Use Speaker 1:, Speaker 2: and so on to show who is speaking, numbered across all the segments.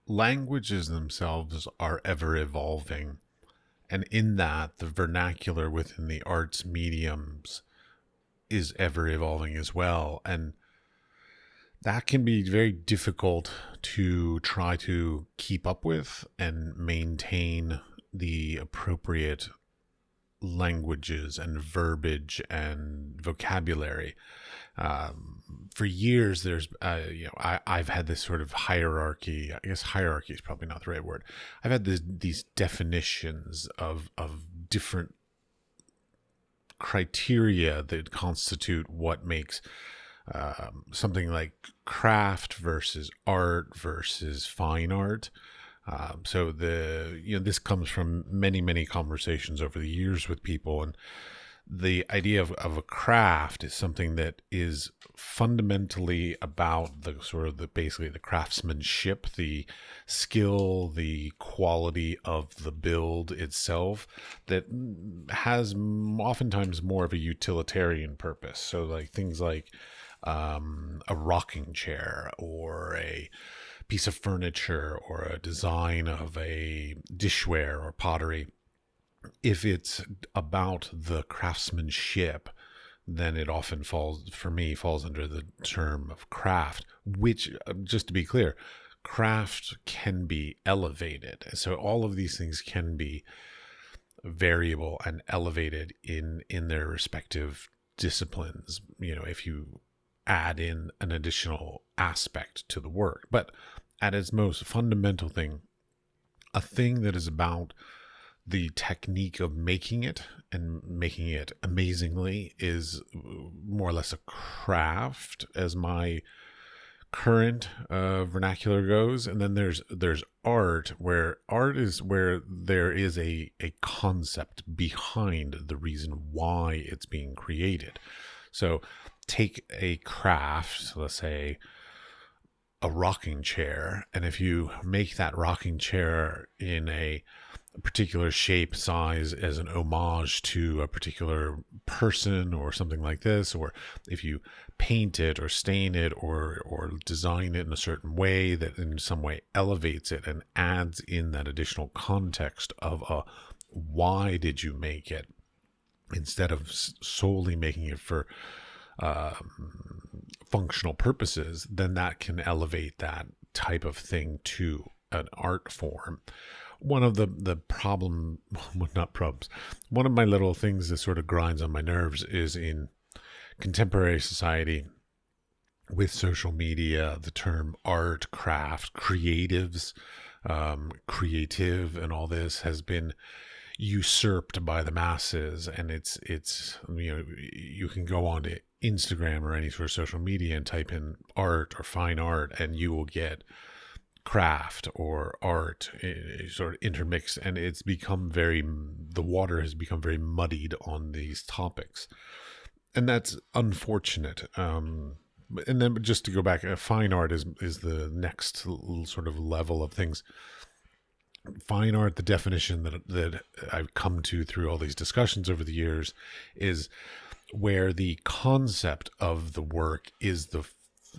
Speaker 1: languages themselves are ever evolving. And in that, the vernacular within the arts mediums is ever evolving as well. And that can be very difficult to try to keep up with and maintain the appropriate languages and verbiage and vocabulary. For years, I've had this sort of hierarchy. I guess hierarchy is probably not the right word. I've had these definitions of different criteria that constitute what makes something like craft versus art versus fine art. So this comes from many conversations over the years with people, and the idea of a craft is something that is fundamentally about basically the craftsmanship, the skill, the quality of the build itself, that has oftentimes more of a utilitarian purpose. So like things like a rocking chair or a piece of furniture or a design of a dishware or pottery. If it's about the craftsmanship, then it often falls under the term of craft, which, just to be clear, craft can be elevated. So all of these things can be variable and elevated in their respective disciplines, if you add in an additional aspect to the work. But at its most fundamental thing, a thing that is about the technique of making it and making it amazingly is more or less a craft, as my current vernacular goes. And then there's art, where art is where there is a concept behind the reason why it's being created. So take a craft, let's say a rocking chair, and if you make that rocking chair in a particular shape, size, as an homage to a particular person or something like this, or if you paint it or stain it or design it in a certain way that in some way elevates it and adds in that additional context of why did you make it, instead of solely making it for functional purposes, then that can elevate that type of thing to an art form. One of the not problems, one of my little things that sort of grinds on my nerves is in contemporary society with social media, the term art, craft, creatives, creative, and all this has been usurped by the masses. And it's you can go on to Instagram or any sort of social media and type in art or fine art, and you will get craft or art sort of intermixed, and the water has become very muddied on these topics, and that's unfortunate. And then just to go back, fine art is the next sort of level of things. Fine art, the definition that I've come to through all these discussions over the years, is where the concept of the work is the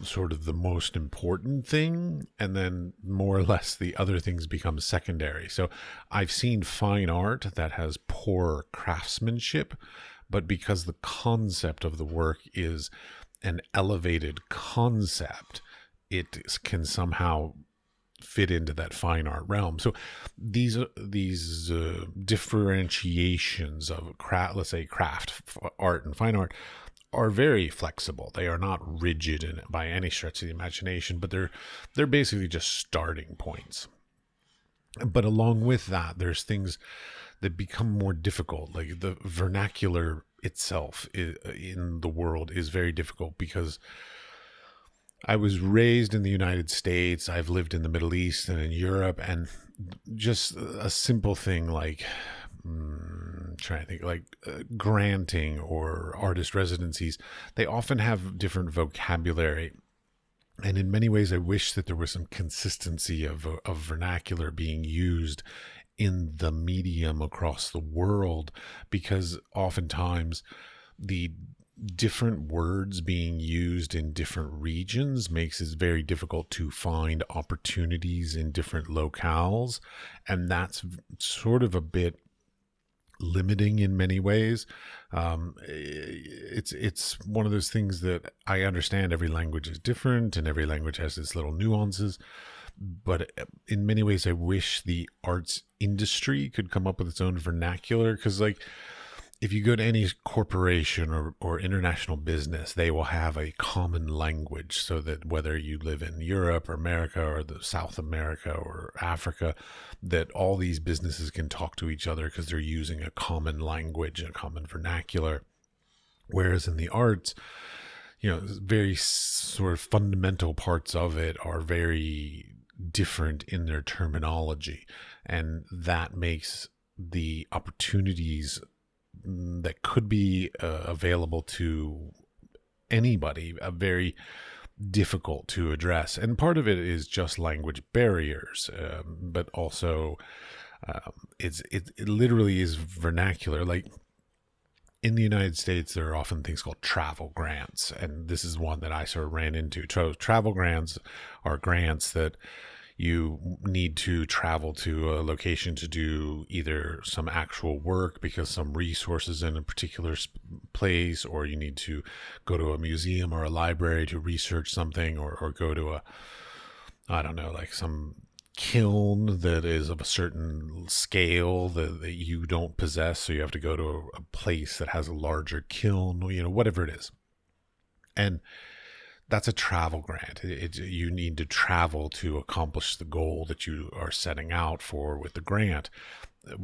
Speaker 1: sort of the most important thing, and then more or less the other things become secondary. So I've seen fine art that has poor craftsmanship, but because the concept of the work is an elevated concept, it can somehow fit into that fine art realm. So these differentiations of let's say craft, art, and fine art are very flexible. They are not rigid by any stretch of the imagination, but they're basically just starting points. But along with that, there's things that become more difficult. Like the vernacular itself in the world is very difficult, because I was raised in the United States. I've lived in the Middle East and in Europe, and just a simple thing like trying to think, like granting or artist residencies, they often have different vocabulary. And in many ways, I wish that there was some consistency of vernacular being used in the medium across the world, because oftentimes the different words being used in different regions makes it very difficult to find opportunities in different locales. And that's sort of a bit limiting in many ways. It's one of those things that I understand every language is different and every language has its little nuances. But in many ways, I wish the arts industry could come up with its own vernacular. Because, like, if you go to any corporation or international business, they will have a common language so that whether you live in Europe or America or the South America or Africa, that all these businesses can talk to each other because they're using a common language, a common vernacular. Whereas in the arts, very sort of fundamental parts of it are very different in their terminology. And that makes the opportunities that could be available to anybody very difficult to address. And part of it is just language barriers, but also it literally is vernacular. Like in the United States, there are often things called travel grants, and this is one that I sort of ran into. Travel grants are grants that you need to travel to a location to do either some actual work because some resources in a particular place, or you need to go to a museum or a library to research something, or go to like some kiln that is of a certain scale that you don't possess. So you have to go to a place that has a larger kiln, whatever it is. And that's a travel grant. You need to travel to accomplish the goal that you are setting out for with the grant.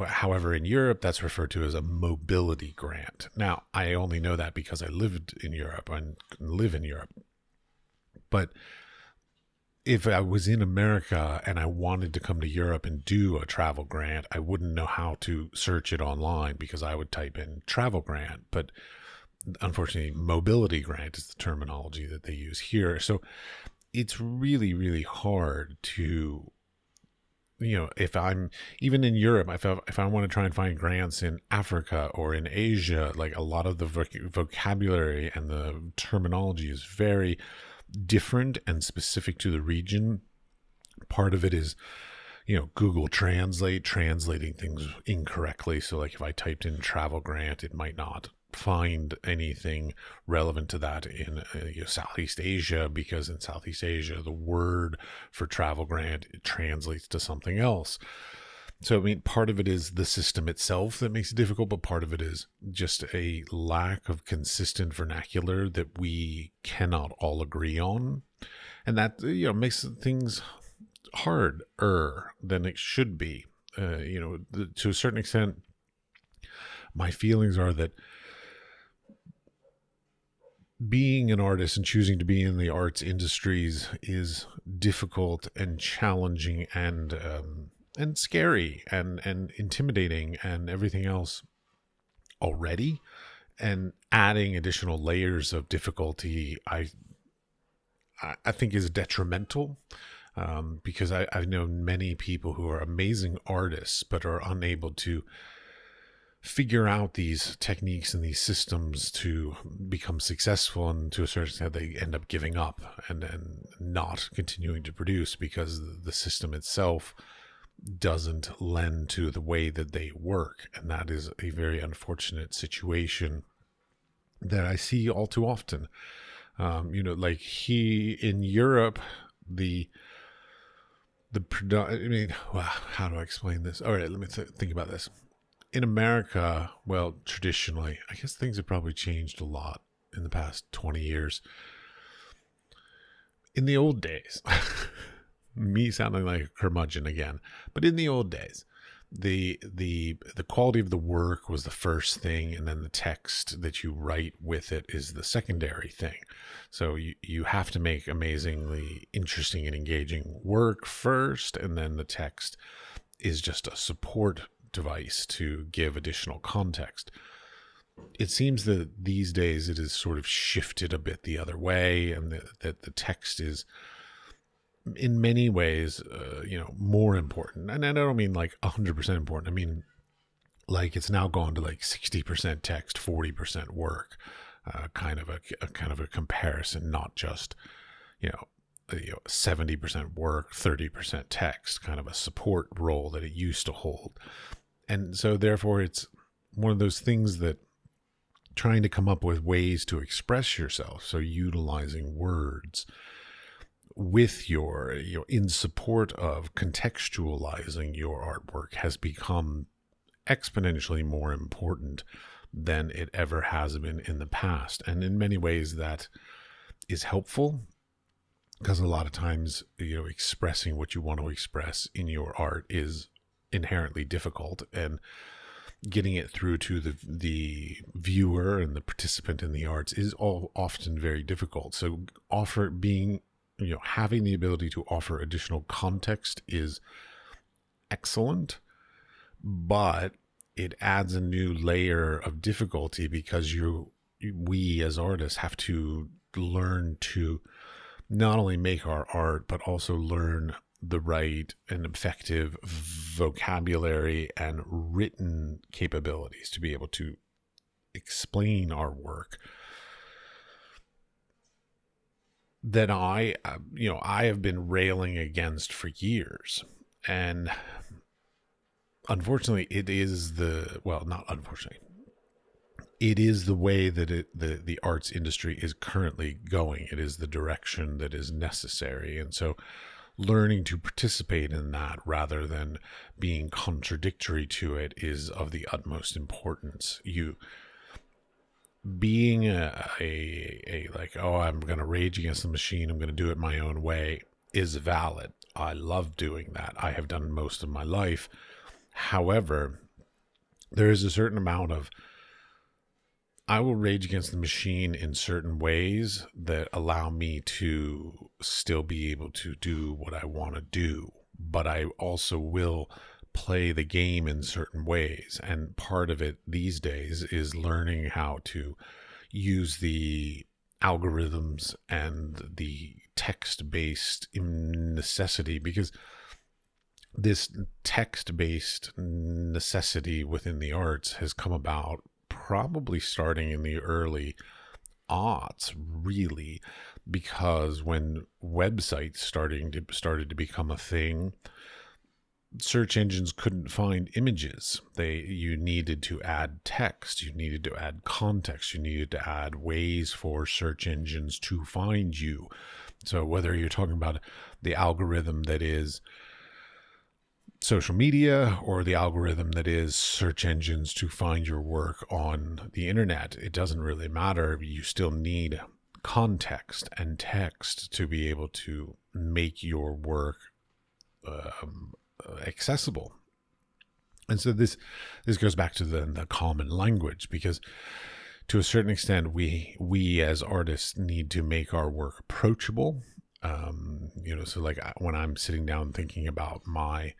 Speaker 1: However, in Europe, that's referred to as a mobility grant. Now, I only know that because I lived in Europe and live in Europe. But if I was in America and I wanted to come to Europe and do a travel grant, I wouldn't know how to search it online because I would type in travel grant. But unfortunately, mobility grant is the terminology that they use here. So it's really, really hard to, if I'm even in Europe, if I want to try and find grants in Africa or in Asia, like a lot of the vocabulary and the terminology is very different and specific to the region. Part of it is, Google Translate translating things incorrectly. So like if I typed in travel grant, it might not find anything relevant to that in Southeast Asia, because in Southeast Asia the word for travel grant translates to something else. So I mean, part of it is the system itself that makes it difficult, but part of it is just a lack of consistent vernacular that we cannot all agree on, and that makes things harder than it should be. To a certain extent, my feelings are that being an artist and choosing to be in the arts industries is difficult and challenging and scary and intimidating and everything else already. And adding additional layers of difficulty, I think is detrimental, because I've known many people who are amazing artists but are unable to figure out these techniques and these systems to become successful, and to a certain extent they end up giving up and not continuing to produce because the system itself doesn't lend to the way that they work. And that is a very unfortunate situation that I see all too often. Like in Europe, how do I explain this? All right, let me think about this. In America, well, traditionally, I guess things have probably changed a lot in the past 20 years. In the old days, me sounding like a curmudgeon again, but in the old days, the quality of the work was the first thing, and then the text that you write with it is the secondary thing. So you have to make amazingly interesting and engaging work first, and then the text is just a support device to give additional context. It seems that these days it is sort of shifted a bit the other way, and that the text is in many ways more important. And I don't mean like 100% important. I mean like it's now gone to like 60% text, 40% work. kind of a comparison, not just, 70% work, 30% text, kind of a support role that it used to hold. And so therefore it's one of those things that trying to come up with ways to express yourself. So utilizing words with in support of contextualizing your artwork has become exponentially more important than it ever has been in the past. And in many ways that is helpful, because a lot of times, expressing what you want to express in your art is inherently difficult, and getting it through to the viewer and the participant in the arts is often very difficult. So having the ability to offer additional context is excellent, but it adds a new layer of difficulty, because we as artists have to learn to not only make our art, but also learn the right and effective vocabulary and written capabilities to be able to explain our work that I have been railing against for years. And unfortunately, it is not unfortunately, it is the way that the arts industry is currently going. It is the direction that is necessary. And so learning to participate in that rather than being contradictory to it is of the utmost importance. Being I'm going to rage against the machine, I'm going to do it my own way, is valid. I love doing that. I have done most of my life. However, there is a certain amount of, I will rage against the machine in certain ways that allow me to still be able to do what I want to do, but I also will play the game in certain ways. And part of it these days is learning how to use the algorithms and the text-based necessity, because this text-based necessity within the arts has come about probably starting in the early aughts, really, because when websites started to become a thing, search engines couldn't find images. You needed to add text, you needed to add context, you needed to add ways for search engines to find you. So whether you're talking about the algorithm that is social media or the algorithm that is search engines to find your work on the internet, it doesn't really matter. You still need context and text to be able to make your work accessible. And so this goes back to the common language, because to a certain extent we as artists need to make our work approachable. So like when I'm sitting down thinking about my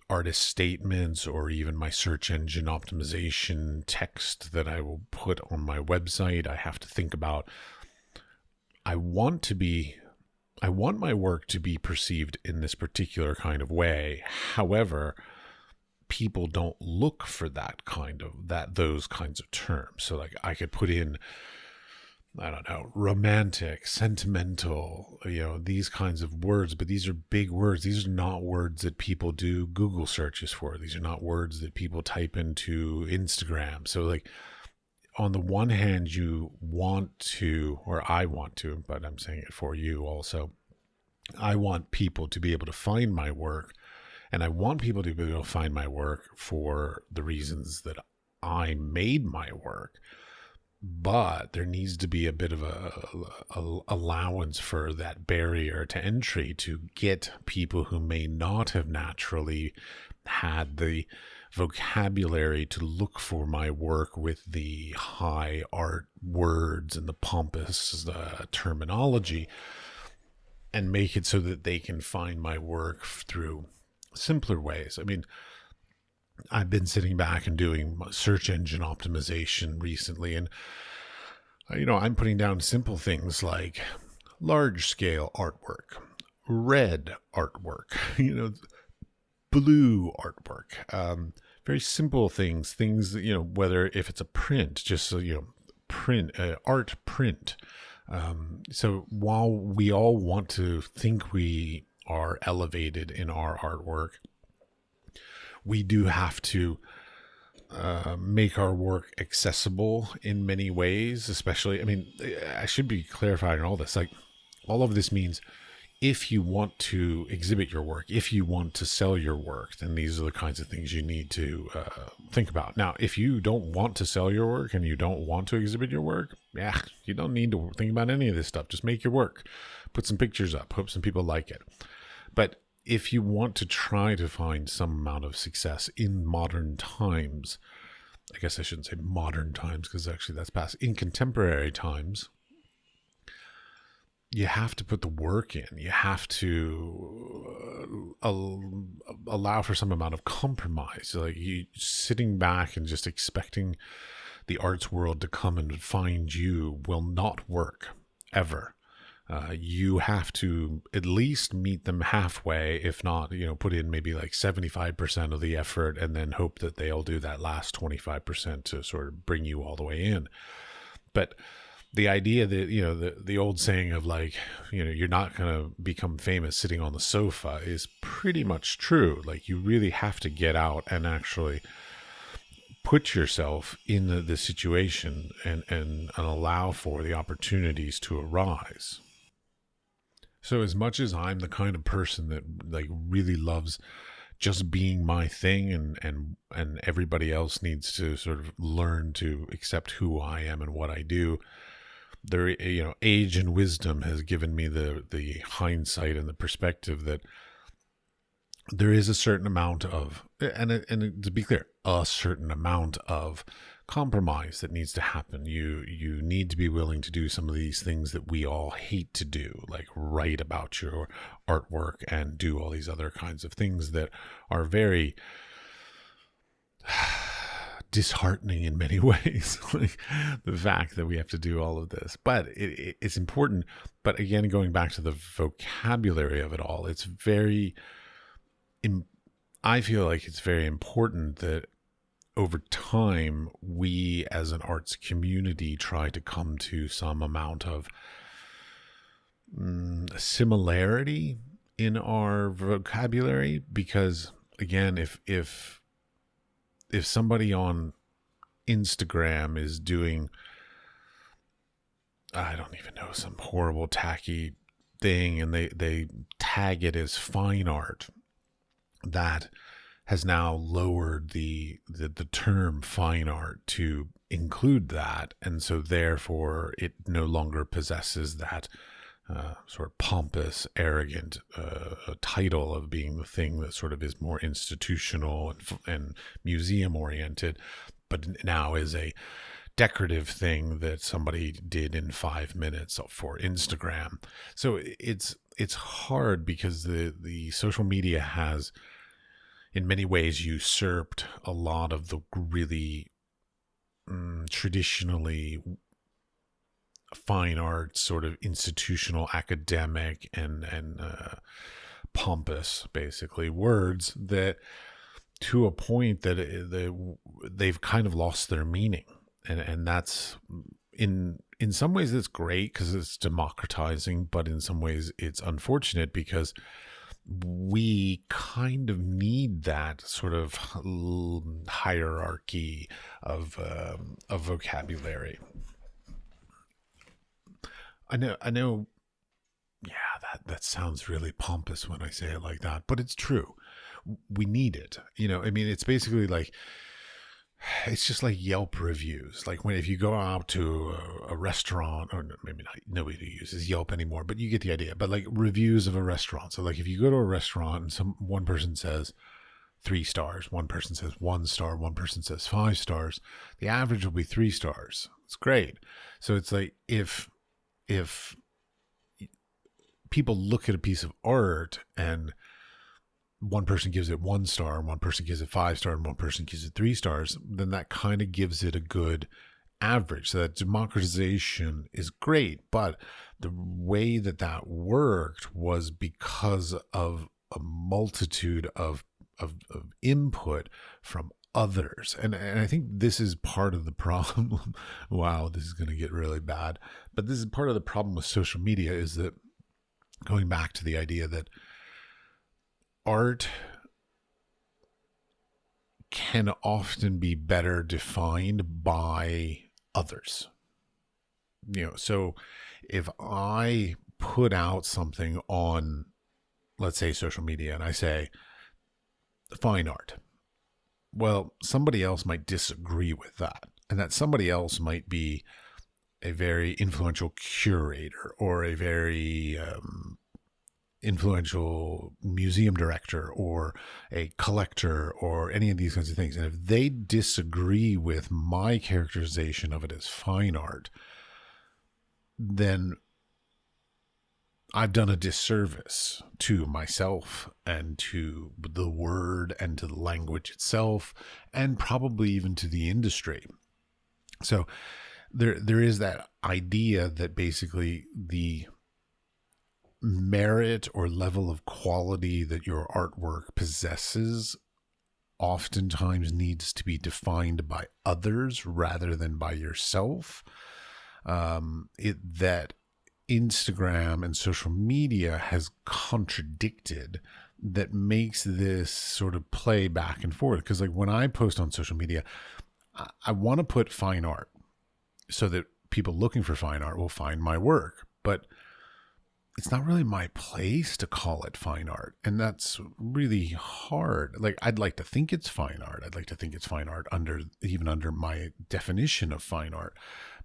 Speaker 1: artist statements or even my search engine optimization text that I will put on my website, I have to think about, I want my work to be perceived in this particular kind of way. However, people don't look for those kinds of terms. So like I could put in, I don't know, romantic, sentimental, these kinds of words, but these are big words. These are not words that people do Google searches for. These are not words that people type into Instagram. So like, on the one hand, you want to, or I want to, but I'm saying it for you also, I want people to be able to find my work, and I want people to be able to find my work for the reasons that I made my work. But there needs to be a bit of a allowance for that barrier to entry to get people who may not have naturally had the vocabulary to look for my work with the high art words and the pompous terminology, and make it so that they can find my work through simpler ways. I mean, I've been sitting back and doing search engine optimization recently, and I'm putting down simple things like large scale artwork, red artwork, blue artwork, very simple things that, whether if it's a print, just so, art print. So while we all want to think we are elevated in our artwork, we do have to make our work accessible in many ways, especially, I mean, I should be clarifying all this. Like, all of this means if you want to exhibit your work, if you want to sell your work, then these are the kinds of things you need to think about. Now, if you don't want to sell your work and you don't want to exhibit your work, you don't need to think about any of this stuff. Just make your work, put some pictures up, hope some people like it. But if you want to try to find some amount of success in modern times, I guess I shouldn't say modern times, because actually that's past, in contemporary times, you have to put the work in. You have to allow for some amount of compromise. Like, you sitting back and just expecting the arts world to come and find you will not work, ever. You have to at least meet them halfway, if not, put in maybe like 75% of the effort and then hope that they'll do that last 25% to sort of bring you all the way in. But the idea that, the old saying of like, you're not going to become famous sitting on the sofa is pretty much true. Like, you really have to get out and actually put yourself in the situation and allow for the opportunities to arise. So as much as I'm the kind of person that like really loves just being my thing, and everybody else needs to sort of learn to accept who I am and what I do, there, age and wisdom has given me the hindsight and the perspective that there is a certain amount of, and to be clear, a certain amount of compromise that needs to happen. You need to be willing to do some of these things that we all hate to do, like write about your artwork and do all these other kinds of things that are very disheartening in many ways. Like the fact that we have to do all of this, but it's important. But again, going back to the vocabulary of it all, it's very, I feel like it's very important that over time, we as an arts community try to come to some amount of similarity in our vocabulary, because again, if somebody on Instagram is doing, I don't even know, some horrible tacky thing, and they tag it as fine art, that has now lowered the term fine art to include that, and so therefore it no longer possesses that sort of pompous, arrogant title of being the thing that sort of is more institutional and museum oriented, but now is a decorative thing that somebody did in 5 minutes for Instagram. So it's hard because the social media has, in many ways, usurped a lot of the really traditionally fine arts, sort of institutional, academic, and pompous, basically, words that, to a point that they've kind of lost their meaning, and that's in some ways it's great because it's democratizing, but in some ways it's unfortunate because we kind of need that sort of hierarchy of vocabulary. I know. Yeah, that sounds really pompous when I say it like that, but it's true. We need it. I mean, it's basically like, it's just like Yelp reviews. Like if you go out to a restaurant, or maybe not, nobody uses Yelp anymore, but you get the idea. But like reviews of a restaurant. So like if you go to a restaurant and one person says 3 stars, one person says 1 star, one person says 5 stars, the average will be 3 stars. It's great. So it's like if people look at a piece of art and one person gives it 1 star, and one person gives it 5 stars, and one person gives it 3 stars, then that kind of gives it a good average. So that democratization is great, but the way that worked was because of a multitude of input from others. And I think this is part of the problem. Wow, this is going to get really bad. But this is part of the problem with social media, is that going back to the idea that art can often be better defined by others. So if I put out something on, let's say, social media, and I say fine art, well, somebody else might disagree with that. And that somebody else might be a very influential curator or a very influential museum director or a collector or any of these kinds of things. And if they disagree with my characterization of it as fine art, then I've done a disservice to myself and to the word and to the language itself, and probably even to the industry. So there is that idea that basically the merit or level of quality that your artwork possesses oftentimes needs to be defined by others rather than by yourself. That Instagram and social media has contradicted, that makes this sort of play back and forth. Because like when I post on social media, I want to put fine art so that people looking for fine art will find my work. But it's not really my place to call it fine art. And that's really hard. Like, I'd like to think it's fine art. I'd like to think it's fine art even under my definition of fine art.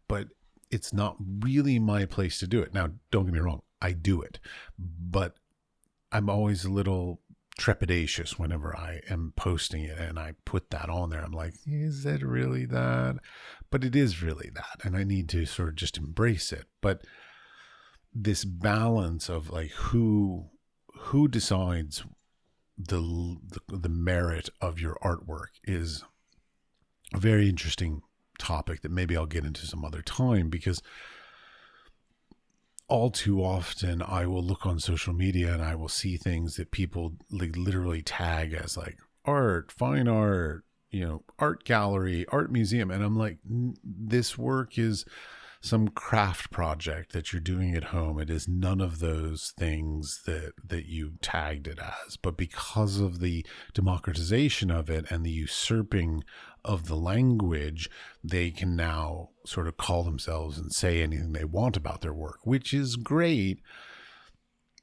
Speaker 1: But it's not really my place to do it. Now, don't get me wrong, I do it, but I'm always a little trepidatious whenever I am posting it and I put that on there. I'm like, is it really that? But it is really that. And I need to sort of just embrace it. But this balance of like who decides the merit of your artwork is a very interesting topic that maybe I'll get into some other time, because all too often I will look on social media and I will see things that people like literally tag as like art, fine art, art gallery, art museum. And I'm like, this work is some craft project that you're doing at home. It is none of those things that you tagged it as. But because of the democratization of it and the usurping of the language, they can now sort of call themselves and say anything they want about their work, which is great.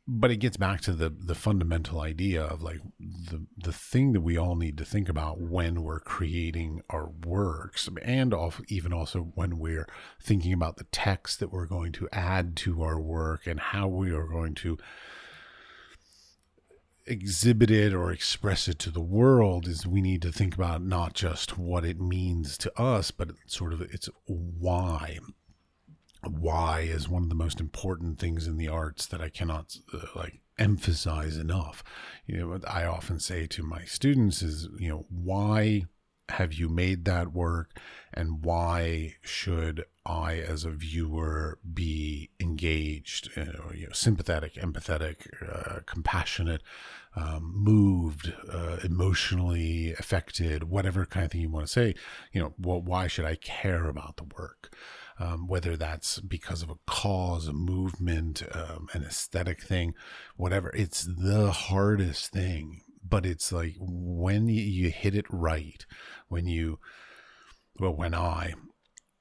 Speaker 1: But it gets back to the fundamental idea of like the thing that we all need to think about when we're creating our works, and even also when we're thinking about the text that we're going to add to our work and how we are going to exhibit it or express it to the world, is we need to think about not just what it means to us, but sort of it's why. Why is one of the most important things in the arts that I cannot emphasize enough. What I often say to my students is, why have you made that work, and why should I, as a viewer, be engaged, sympathetic, empathetic, compassionate, moved, emotionally affected, whatever kind of thing you want to say. Why should I care about the work? Whether that's because of a cause, a movement, an aesthetic thing, whatever. It's the hardest thing, but it's like when you hit it right, when I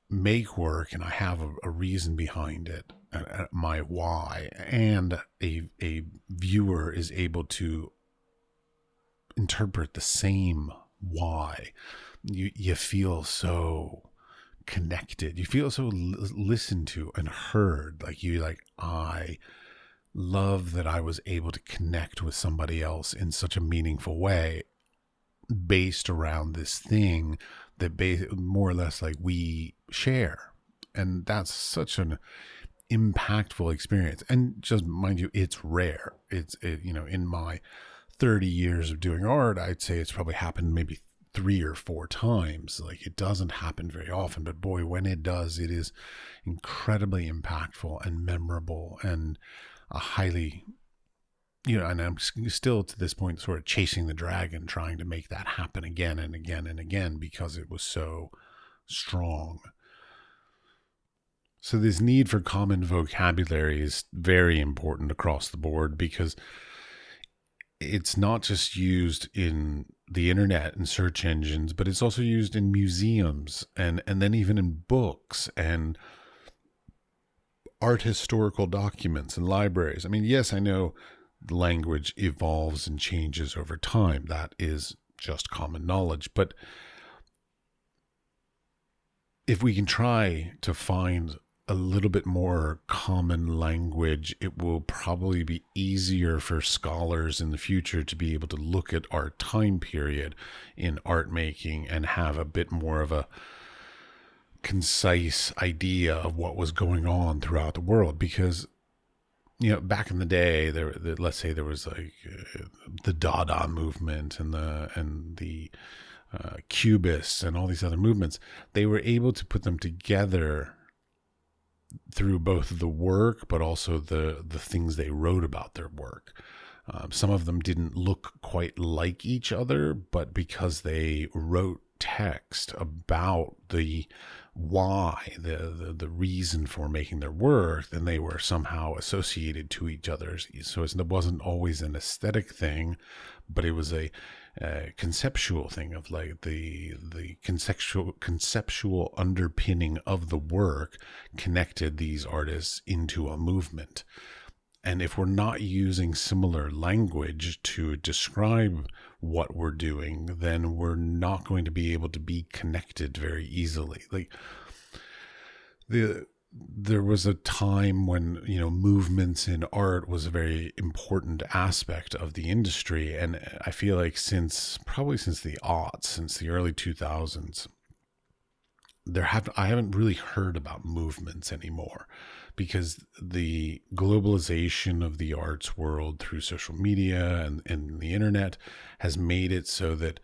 Speaker 1: make work and I have a reason behind it, my why, and a viewer is able to interpret the same why, you feel so connected. You feel so listened to and heard. I love that I was able to connect with somebody else in such a meaningful way based around this thing that more or less like we share. And that's such an impactful experience. And just mind you, it's rare. In my 30 years of doing art, I'd say it's probably happened maybe 3 or 4 times. Like, it doesn't happen very often, but boy, when it does, it is incredibly impactful and memorable, and a highly
Speaker 2: and I'm still to this point sort of chasing the dragon, trying to make that happen again and again and again because it was so strong. So this need for common vocabulary is very important across the board because it's not just used in the internet and search engines, but it's also used in museums and then even in books and art historical documents and libraries. I mean, yes, I know language evolves and changes over time. That is just common knowledge. But if we can try to find a little bit more common language, it will probably be easier for scholars in the future to be able to look at our time period in art making and have a bit more of a concise idea of what was going on throughout the world. Because back in the day, let's say there was like the Dada movement and the Cubists and all these other movements. They were able to put them together through both the work, but also the things they wrote about their work. Some of them didn't look quite like each other, but because they wrote text about the why, the reason for making their work, then they were somehow associated to each other. So it wasn't always an aesthetic thing, but it was a conceptual thing of like the conceptual underpinning of the work connected these artists into a movement. And if we're not using similar language to describe what we're doing, then we're not going to be able to be connected very easily. Like there was a time when, movements in art was a very important aspect of the industry. And I feel like since the aughts, since the early 2000s, I haven't really heard about movements anymore, because the globalization of the arts world through social media and the internet has made it so that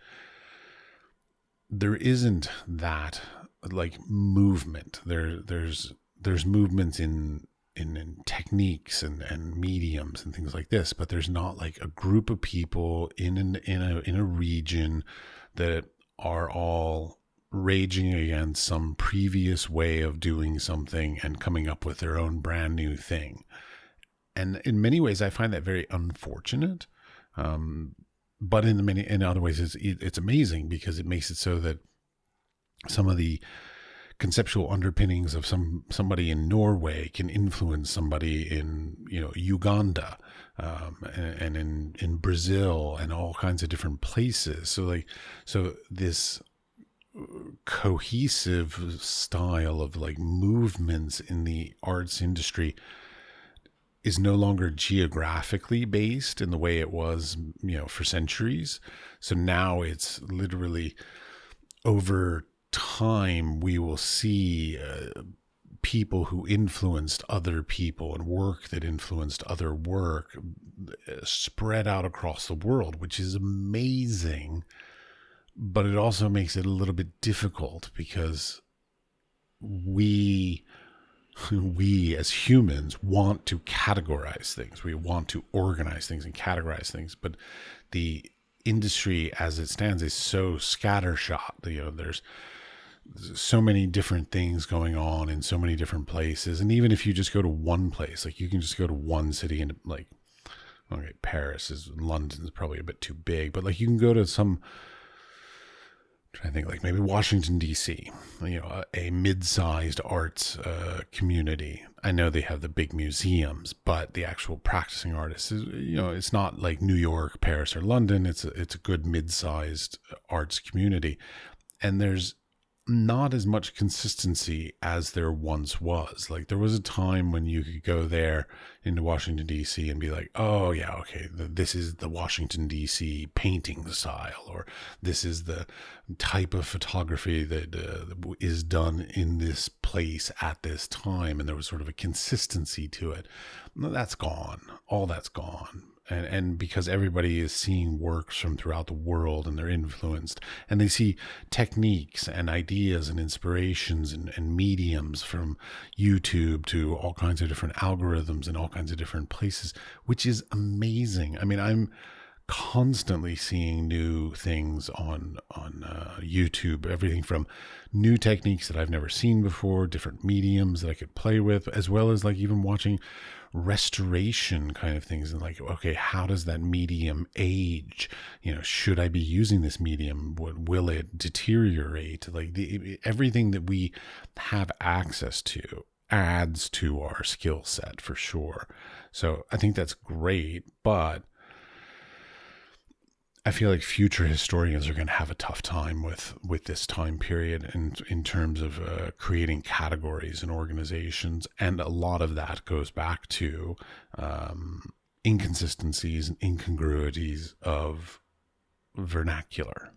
Speaker 2: there isn't that like movement. There's movements in techniques and mediums and things like this, but there's not like a group of people in a region that are all raging against some previous way of doing something and coming up with their own brand new thing. And in many ways, I find that very unfortunate. But in other ways, it's amazing because it makes it so that some of the conceptual underpinnings of somebody in Norway can influence somebody in Uganda, and in Brazil and all kinds of different places. So this cohesive style of like movements in the arts industry is no longer geographically based in the way it was, for centuries. So now it's literally over time we will see people who influenced other people and work that influenced other work spread out across the world, which is amazing. But it also makes it a little bit difficult because we as humans want to categorize things. We want to organize things and categorize things. But the industry as it stands is so scattershot. There's so many different things going on in so many different places. And even if you just go to one place, like you can just go to one city and like, okay, London's probably a bit too big, but like you can go to some, I think like maybe Washington, D.C., a mid-sized arts community. I know they have the big museums, but the actual practicing artists is, it's not like New York, Paris, or London. It's a good mid-sized arts community. And there's not as much consistency as there once was. Like there was a time when you could go there into Washington, D.C. and be like, oh yeah, okay, this is the Washington, D.C. painting style, or this is the type of photography that is done in this place at this time. And there was sort of a consistency to it. That's gone. All that's gone. and because everybody is seeing works from throughout the world and they're influenced, and they see techniques and ideas and inspirations and mediums from YouTube to all kinds of different algorithms and all kinds of different places, which is amazing. I mean, I'm constantly seeing new things on YouTube, everything from new techniques that I've never seen before, different mediums that I could play with, as well as like even watching restoration kind of things, and like, okay, how does that medium age? You know, should I be using this medium? Will it deteriorate? Like everything that we have access to adds to our skill set for sure. So I think that's great, but I feel like future historians are going to have a tough time with this time period and in terms of creating categories and organizations. And a lot of that goes back to inconsistencies and incongruities of vernacular.